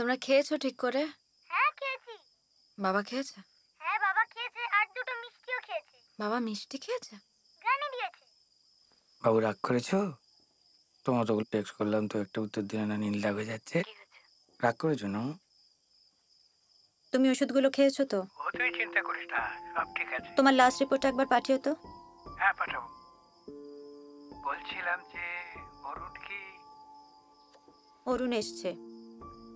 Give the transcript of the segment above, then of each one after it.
তোমরা খেয়েছো ঠিক করে? হ্যাঁ খেয়েছি। বাবা খেয়েছে? হ্যাঁ বাবা খেয়েছে, আর দুটো মিষ্টিও খেয়েছে। বাবা মিষ্টি খেয়েছে? গ্রানি দিয়েছে। বাবু রাগ করেছো? তোমার তো টেক্সট করলাম তো একটা উত্তর দিলে না, নীল রাগ হয়ে যাচ্ছে। রাগ করেছো না? তুমি ওষুধগুলো খেয়েছো তো? ও তুই চিন্তা করিস না, সব ঠিক আছে। তোমার লাস্ট রিপোর্টটা একবার পাঠিও তো। হ্যাঁ পাঠাবো। বলছিলাম যে অরুণ এসছে।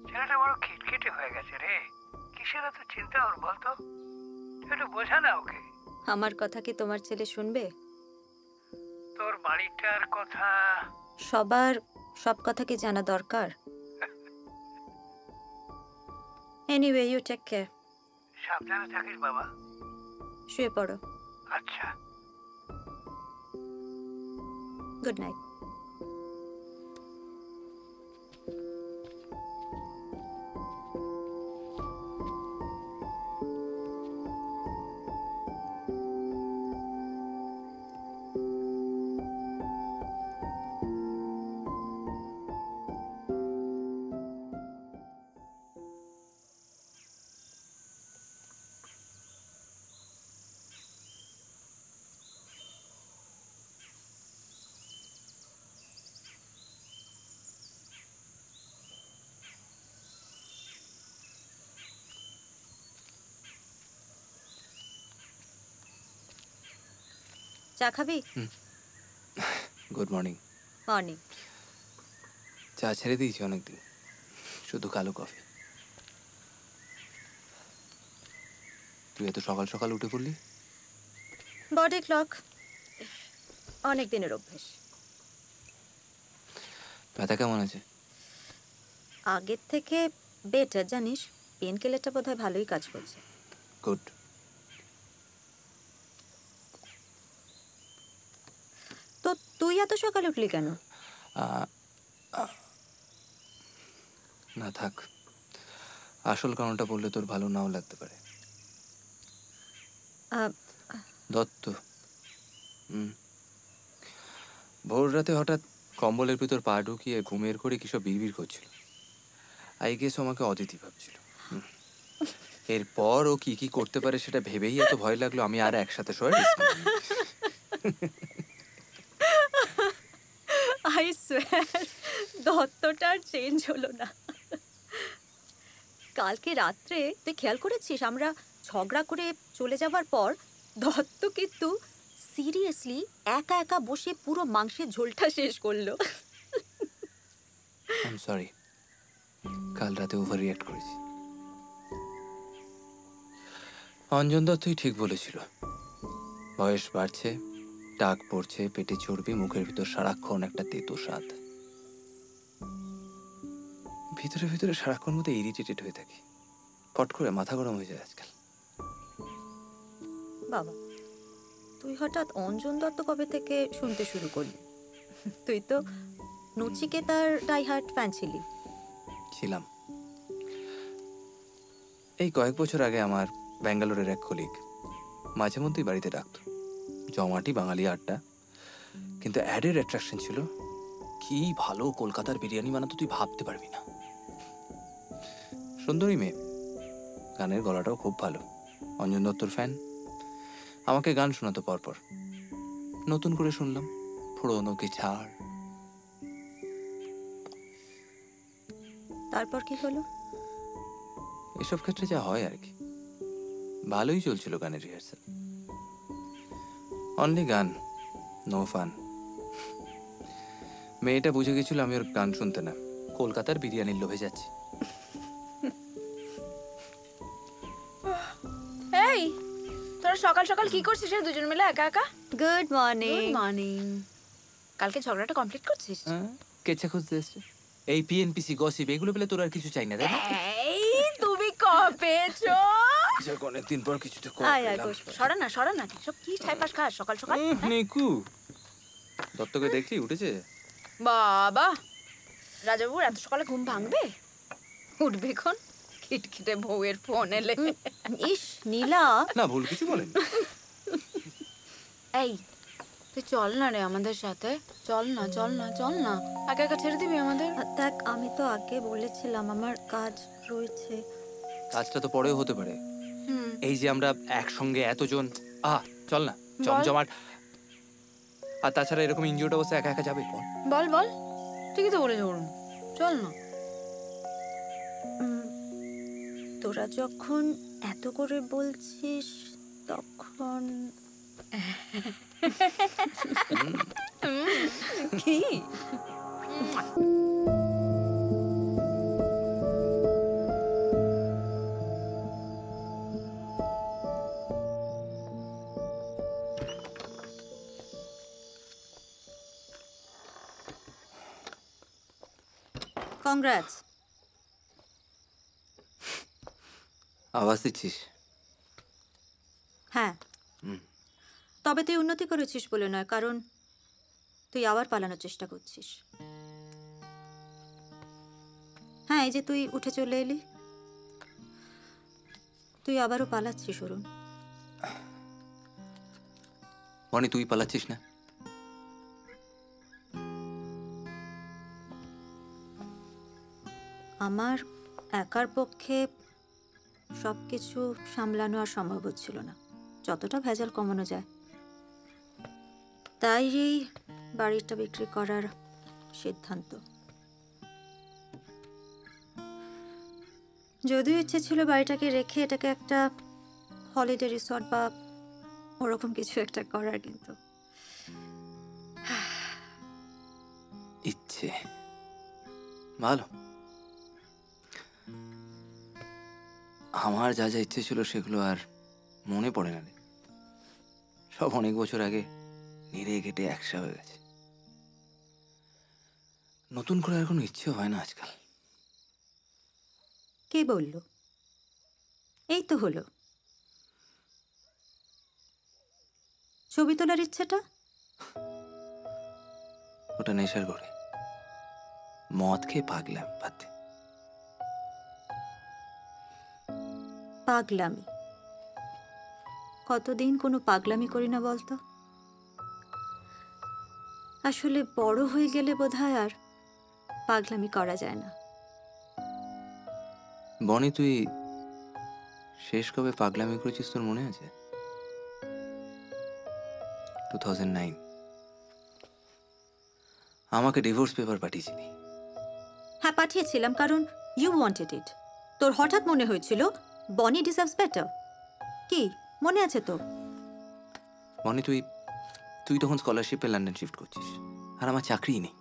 ছেলেটা বড় খিটখিটে হয়ে গেছে রে। কিসের এত চিন্তা ওর বলতো? একটু বোঝা না ওকে। আমার কথা কি তোমার ছেলে শুনবে? তোর বাড়িটার কথা সবার সব কথা কি জানা দরকার? Anyway, you take care. সাবধানে থাকিস বাবা। শুয়ে পড়ো। আচ্ছা, গুড নাইট। চা খাবি? Good morning. মর্নিং। চা ছেড়ে দিয়েছি অনেকদিন, শুধু কালো কফি। তুই এত সকাল সকাল উঠে পড়লি? বডি ক্লক, অনেক দিনের অভ্যেস। ব্যথা কেমন আছে? আগের থেকে বেটার জানিস, পেন কিলারটা বোধহয় ভালোই কাজ করছে। গুড। তো তুই এত সকালে উঠলি কেন? না থাক, আসল কারণটা বললে তোর ভালো নাও লাগতে পারে। দত্ত ভোর রাতে হঠাৎ কম্বলের ভিতর পা ঢুকিয়ে ঘুমের ঘরে কিসব বিড়বিড় করছিল। আই গেস আমাকে অদিতি ভাবছিল। এরপর ও কি কি করতে পারে সেটা ভেবেই এত ভয় লাগলো, আমি আর একসাথে শোয়ার risk নিইনি। আই সোয়ার দত্তটা আর চেঞ্জ হলো না। কালকে রাত্রে তুই খেয়াল করেছিস, আমরা ঝগড়া করে চলে যাওয়ার পর দত্ত কিন্তু সিরিয়াসলি একা একা বসে পুরো মাংসের ঝোলটা শেষ করলো। আই সরি, কাল রাতে ওভার রিঅ্যাক্ট করেছি। অঞ্জন দত্তই ঠিক বলেছিল, বয়স বাড়ছে, টাক পড়ছে, পেটে চর্বি, মুখের ভিতর সারাক্ষণ একটা তেতো স্বাদ। ভিতরে ভিতরে সারাক্ষণ মধ্যে ইরিটেটেড হয়ে থাকি, ফট করে মাথা গরম হয়ে যায় আজকাল। বাবা, তুই হঠাৎ অঞ্জন দত্ত কবে থেকে শুনতে শুরু করলি? তুই তো নচিকেতার ডাইহার্ট ফ্যান ছিলি। ছিলাম। এই কয়েক বছর আগে আমার ব্যাঙ্গালোরের এক কলিগ মাঝে মধ্যেই বাড়িতে ডাকত, জমাটি বাঙালি আড্ডা, কিন্তু অ্যাডের অ্যাট্রাকশন ছিল কি ভালো কলকাতার বিরিয়ানি বানাতো তুই ভাবতে পারবি না। সুন্দরী মেয়ে, গানের গলাটাও খুব ভালো। অঞ্জন দত্তর ফ্যান, আমাকে গান শোনাতো পরপর। নতুন করে শুনলাম পুরোনো কি ছাড়। তারপর কি হলো? এসব ক্ষেত্রে যা হয় আর কি। ভালোই চলছিল গানের রিহার্সাল, অনলি গান, নো ফান। মেয়েটা বুঝে গেছিল আমি ওর গান শুনতে না, কলকাতার বিরিয়ানির লোভে যাচ্ছি। এই তোরা সকাল সকাল কি করছিস রে দুজন মিলে একা একা? Good morning. Good morning. কালকে ঝগড়াটা কমপ্লিট করছিস? কেচ্ছা খুঁজতে এসছে। এই পিএনপিসি গসিপ এগুলো পেলে তোর আর কিছু চাই না, তাই না? এই তুমি কপেছো? অনেকদিন পর কিছুতে সরা না সব কি ছাইপাস খাস সকাল সকাল? নিকু দত্তকে দেখলি উঠেছে? বাবা, রাজাবুর এত সকালে ঘুম ভাঙবে? উঠবে কোন খিটখিটে বউয়ের ফোন এলে। ইস নীলা, না ভুল কিছু বলেন। এই তুই চল না রে আমাদের সাথে, চল না চল না চল না, একা একা ছেড়ে দিবি আমাদের? দেখ, আমি তো আগে বলেছিলাম আমার কাজ রয়েছে। কাজটা তো পরেও হতে পারে। হুম, এই যে আমরা একসঙ্গে এতজন, চল না, বল। জমজমাট। আর তাছাড়া এরকম ইনজিওর্ড অবস্থা একা একা যাবে বল? বল বল, ঠিকই তো বলেছ অরুণ, চল না। তোরা যখন এত করে বলছিস তখন কি? কংগ্রাটস। আওয়াজ দিচ্ছিস? হ্যাঁ, তবে তুই উন্নতি করেছিস বলে নয়, কারণ তুই আবার পালানোর চেষ্টা করছিস। হ্যাঁ, এই যে তুই উঠে চলে এলি, তুই আবারও পালাচ্ছিস অরুণ। বনি, তুই পালাচ্ছিস না? আমার একার পক্ষে সবকিছু সামলানো আর সম্ভব হচ্ছিল না, যতটা ভেজাল কমানো যায়। তাই এই বাড়িটা বিক্রি করার সিদ্ধান্ত। যদিও ইচ্ছে ছিল বাড়িটাকে রেখে এটাকে একটা হলিডে রিসর্ট বা ওরকম কিছু একটা করার, কিন্তু ইচ্ছে ভালো। আমার যা যা ইচ্ছে ছিল সেগুলো আর মনে পড়ে না রে। সব অনেক বছর আগে নেড়ে কেটে একসা হয়ে গেছে। নতুন করে আর কোনো ইচ্ছে হয় না আজকাল। কে বলল? এই তো হলো। ছবি তোলার ইচ্ছেটা? ওটা নেশার করে মদ খেয়ে পাগলাম পাতে। পাগলামি? কতদিন কোনো পাগলামি করি না বলতো। আসলে বড় হয়ে গেলে বোধহয় আর পাগলামি করা যায় না। বনি, তুই শেষ কবে পাগলামি করেছিস তোর মনে আছে? 2009 আমাকে ডিভোর্স পেপার পাঠিয়েছিলি। হ্যাঁ, পাঠিয়েছিলাম, কারণ ইউ ওয়ান্টেড ইট। তোর হঠাৎ মনে হয়েছিল বনি ডিজার্ভস বেটার। কি মনে আছে তো? বনি, তুই তখন স্কলারশিপে লন্ডন শিফট করছিস, আর আমার চাকরিই নেই।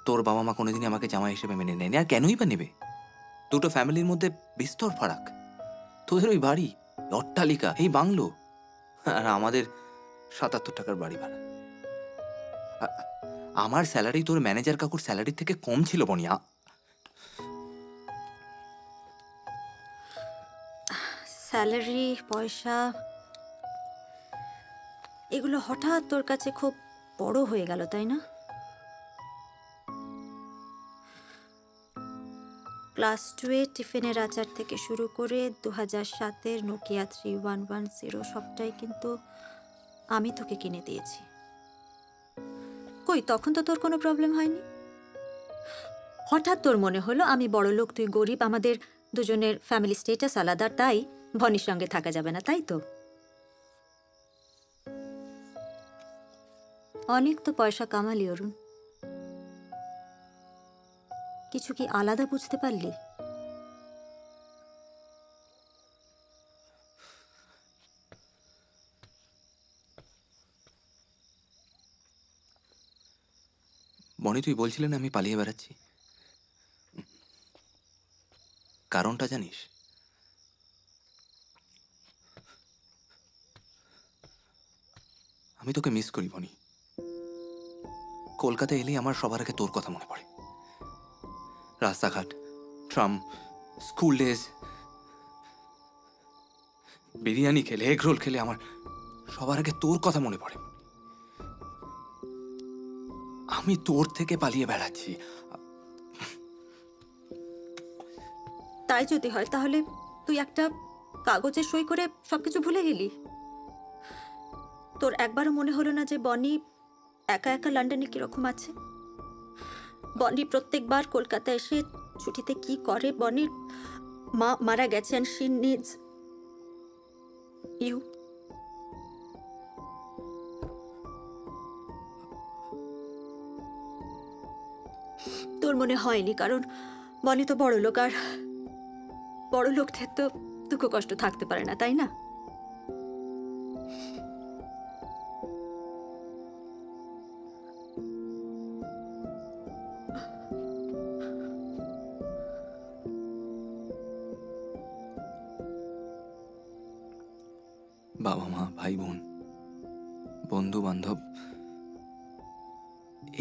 তোর বাবা মা কোনোদিনই আমাকে জামাই হিসেবে মেনে নেয়নি, আর কেনই বা নেবে? দুটো ফ্যামিলির মধ্যে বিস্তর ফারাক। তোদের ওই বাড়ি, অট্টালিকা, এই বাংলো, আর আমাদের 77 টাকার বাড়ি ভাড়া। আমার স্যালারি তোর ম্যানেজার কাকুর স্যালারির থেকে কম ছিল বনিয়া। স্যালারি, পয়সা, এগুলো হঠাৎ তোর কাছে খুব বড় হয়ে গেল, তাই না? ক্লাস 2-এ টিফিনের আচার থেকে শুরু করে 2007-এর নোকিয়া 3110 সবটাই কিন্তু আমি তোকে কিনে দিয়েছি। কই, তখন তো তোর কোনো প্রবলেম হয়নি। হঠাৎ তোর মনে হলো আমি বড় লোক, তুই গরিব, আমাদের দুজনের ফ্যামিলি স্টেটাস আলাদা, তাই বনির সঙ্গে থাকা যাবে না, তাই তো? অনেক তো পয়সা কামালি অরুণ, কিছু কি আলাদা বুঝতে পারলি? বনি, তুই বলছিলেন আমি পালিয়ে বেড়াচ্ছি, কারণটা জানিস? আমি তোকে মিস করি বনি। কলকাতা এলেই আমার সবার আগে তোর কথা মনে পড়ে। রাস্তাঘাট, ট্রাম, স্কুল ডেজ, বিরিয়ানি খেলে, এগ রোল খেলে আমার সবার আগে তোর কথা মনে পড়ে। আমি তোর থেকে পালিয়ে বেড়াচ্ছি। তাই যদি হয় তাহলে তুই একটা কাগজে সই করে সবকিছু ভুলে গেলি। তোর একবারও মনে হলো না যে বনি একা একা লন্ডনে কিরকম আছে? বনি প্রত্যেকবার কলকাতা এসে ছুটিতে কি করে? বনির মা মারা গেছেন, শি নিডস ইউ। তোর মনে হয়নি, কারণ বনি তো বড় লোক, আর বড় লোকদের তো দুঃখ কষ্ট থাকতে পারে না, তাই না? বাবা মা, ভাই বোন, বন্ধু বান্ধব,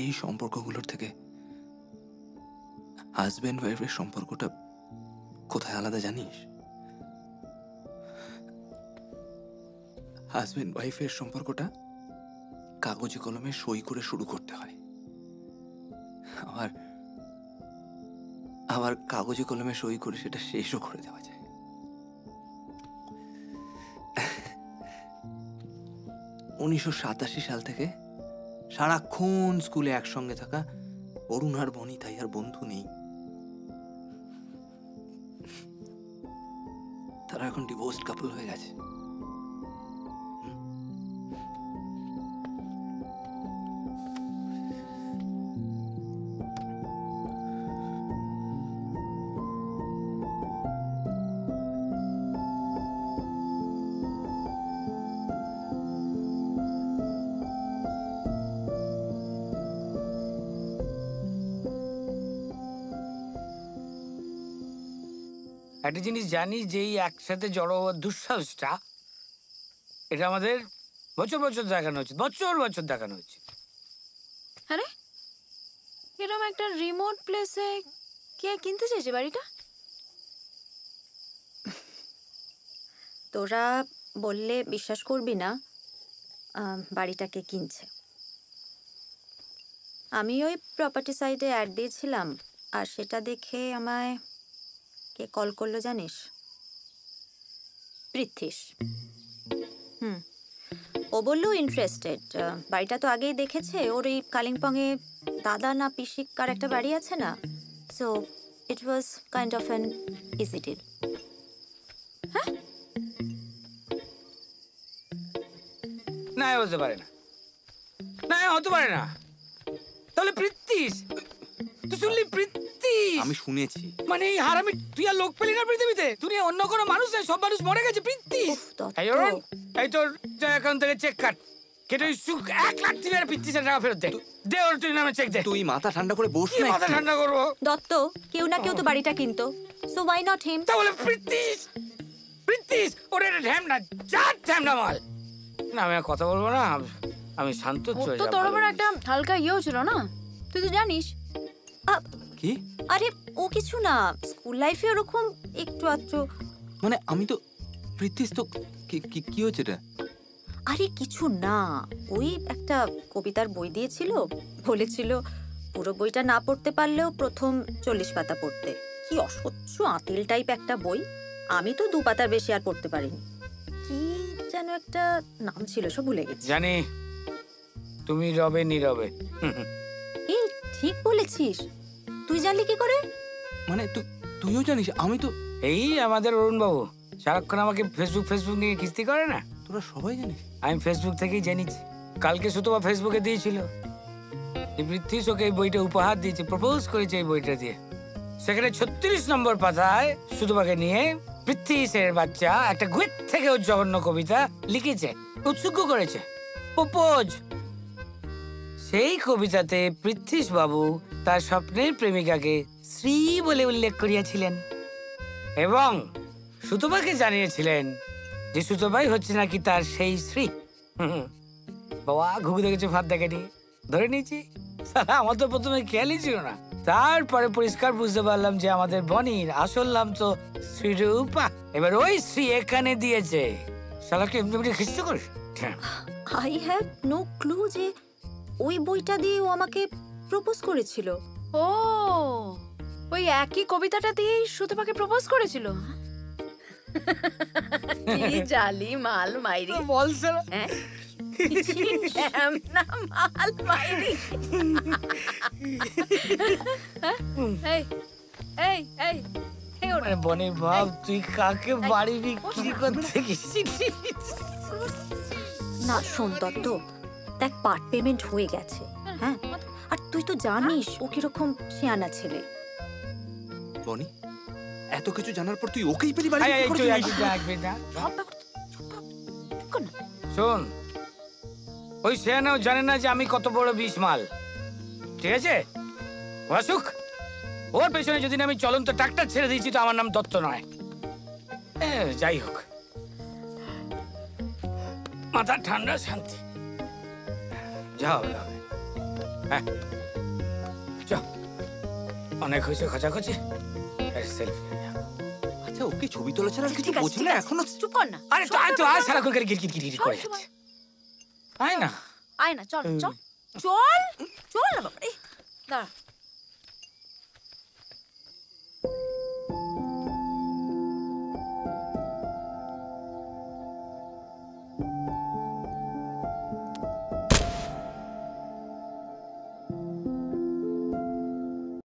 এই সম্পর্কগুলোর থেকে হাজবেন্ড ওয়াইফের সম্পর্কটা কোথায় আলাদা জানিস? হাজবেন্ড ওয়াইফের সম্পর্কটা কাগজে কলমে সই করে শুরু করতে হয়, আবার কাগজে কলমে সই করে সেটা শেষও করে দেওয়া যায়। 1987 সাল থেকে সারাক্ষণ স্কুলে একসঙ্গে থাকা অরুণ আর বনি তাই আর বন্ধু নেই। তারা এখন ডিভোর্সড কাপল হয়ে গেছে। একটা জিনিস জানিস যে এই একসাথে জড়ো হওয়ার দুঃসাহসটা, এটা আমাদের বছর বছর দেখানো হচ্ছে, বছর বছর দেখানো হচ্ছে। আরে এরকম একটা রিমোট প্লেসে কে কিনতে চাইছে বাড়িটা? তোরা বললে বিশ্বাস করবি না, বাড়িটাকে কিনছে। আমি ওই প্রপার্টি সাইটে অ্যাড দিয়েছিলাম, আর সেটা দেখে আমায় কে কল করলো জানিস? পৃথ্বীশ। ও বললো ইন্টারেস্টেড। বাড়িটা তো আগেই দেখেছে, ওর এই কালিম্পংয়ে দাদা না পিসি কার একটা বাড়ি আছে না, so it was kind of an easy deal. হ্যাঁ, না হতে পারে না, না হতে পারে না। তাহলে পৃথ্বীশ, তুই শুনলি? পৃথ্বীশ, আমি শুনেছি। মানে এই হারামি তুই আর লোক পেলি না পৃথিবীতে? দুনিয়া অন্য কোনো মানুষ নেই, সব মানুষ মরে গেছে। পৃথ্বীশ, এই অরুণ, এই তোর অ্যাকাউন্ট থেকে চেক কাট, কেটে ওই 1 লাখ থেকে পৃথ্বীশের টাকা ফেরত দে। দে ওর তুই নামে চেক দে। তুই মাথা ঠান্ডা করে বস না। মাথা ঠান্ডা করবো? দত্ত, কেউ না কেউ তো বাড়িটা কিনতো, সো ওয়াই নট হিম? তাহলে পৃথ্বীশ, পৃথ্বীশ ওরে ঢ্যামনা, যা ঢ্যামনা মাল। না আমি আর কথা বলবো না, আমি শান্ত ওর তো তোর উপর একটা হালকা ইয়েও ছিল না, তুই তো জানিস। কি? আরে ও কিছু না, স্কুল লাইফে ওরকম একটু আধটু। মানে আমি তো পৃথ্বীশ তো কি হয়েছে রে? আরে কিছু না, ওই একটা কবিতার বই দিয়েছিল, বলেছিল পুরো বইটা না পড়তে পারলেও প্রথম 40 পাতা পড়তে। কি অসহ্য আঁতিল টাইপ একটা বই, আমি তো 2 পাতার বেশি আর পড়তে পারিনি। কি যেন একটা নাম ছিল, সব ভুলে গেছি। জানি তুমি রবে নীরবে। এই ঠিক বলেছিস, তুই জানলি কি করে? মানে তুইও জানিস? আমি তো এই আমাদের অরুণ বাবু সারাক্ষণ আমাকে ফেসবুক নিয়ে কিস্তি করে না। তোরা সবাই জানিস? আমি ফেসবুক থেকেই জেনেছি। কালকে সুতপা ফেসবুকে দিয়েছিল পৃথ্বীশ ওকে এই বইটা উপহার দিয়েছে, প্রপোজ করেছে এই বইটা দিয়ে। সেখানে 36 নম্বর পাতায় সুতপাকে নিয়ে পৃথ্বীশের বাচ্চা একটা গুয়েট থেকে জঘন্য কবিতা লিখেছে, উৎসুক করেছে, প্রপোজ। সেই কবিতাতে পৃথ্বীশ বাবু তার স্বপ্নের প্রেমিকাকে শ্রী বলে উল্লেখ করিয়াছিলেন এবং সুতপাকে জানিয়েছিলেন যে সুতপাই হচ্ছে নাকি তার সেই শ্রী। বাবা ঘুঘু দেখেছে, ভাত দেখেনি, ধরে নিয়েছি। আমার তো প্রথমে খেয়ালই ছিল না, তারপরে পরিষ্কার বুঝতে পারলাম যে আমাদের বনির আসল নাম তো শ্রীরূপা। এবার ওই শ্রী এখানে দিয়েছে। শালাকে এমনি খিস্ত করে। আই হ্যাভ নো ক্লু যে ওই বইটা দিয়ে ও আমাকে প্রপোজ করেছিল। ও, ওই একই কবিতাটা দিয়েই সুতপাকে প্রপোজ করেছিল। কি জালি মাল মাইরি বলছে হ্যাঁ? না মাল মাইরি। এই এই এই এই ওটা। মানে বনি বাপ, তুই কাকে বাড়ি বিক্রি করতে গেছিস? না শোন দত্ত, দেখ পার্ট পেমেন্ট হয়ে গেছে, হ্যাঁ, আর তুই তো জানিস ও কিরকম শেয়ানা ছেলে। বনি, এত কিছু জানার পর তুই ওকেই পেলি বাড়ি এই, এই, বিক্রি তুই করে একটু দিলি? আসবি না? সব ব্যাপার সব ব্যাপার ঠিক কর না। শোন, ওই সেনাও জানে না যে আমি কত বড় বিষ মাল, ঠিক আছে? ও আসুক, ওর পেছনে যদি না আমি চলন্ত ট্রাক্টর ছেড়ে দিয়েছি তো আমার নাম দত্ত নয়। যাই হোক, মাথা ঠান্ডা, শান্তি, যা হবে হবে। হ্যাঁ চ, অনেক হয়েছে খোঁচাখুচি, সেলফি। আচ্ছা, ওকে ছবি তোলা ছাড়া আর কিছু ঠিক আছে, বোঝে ঠিক না আছে। এখনো? চুপ কর না। আরে তো আয় তো আয়, সারাক্ষণ করে গিরগির করে যাচ্ছে। আয় না। আয় না, চল চল চল চল না বাবা। দাঁড়া।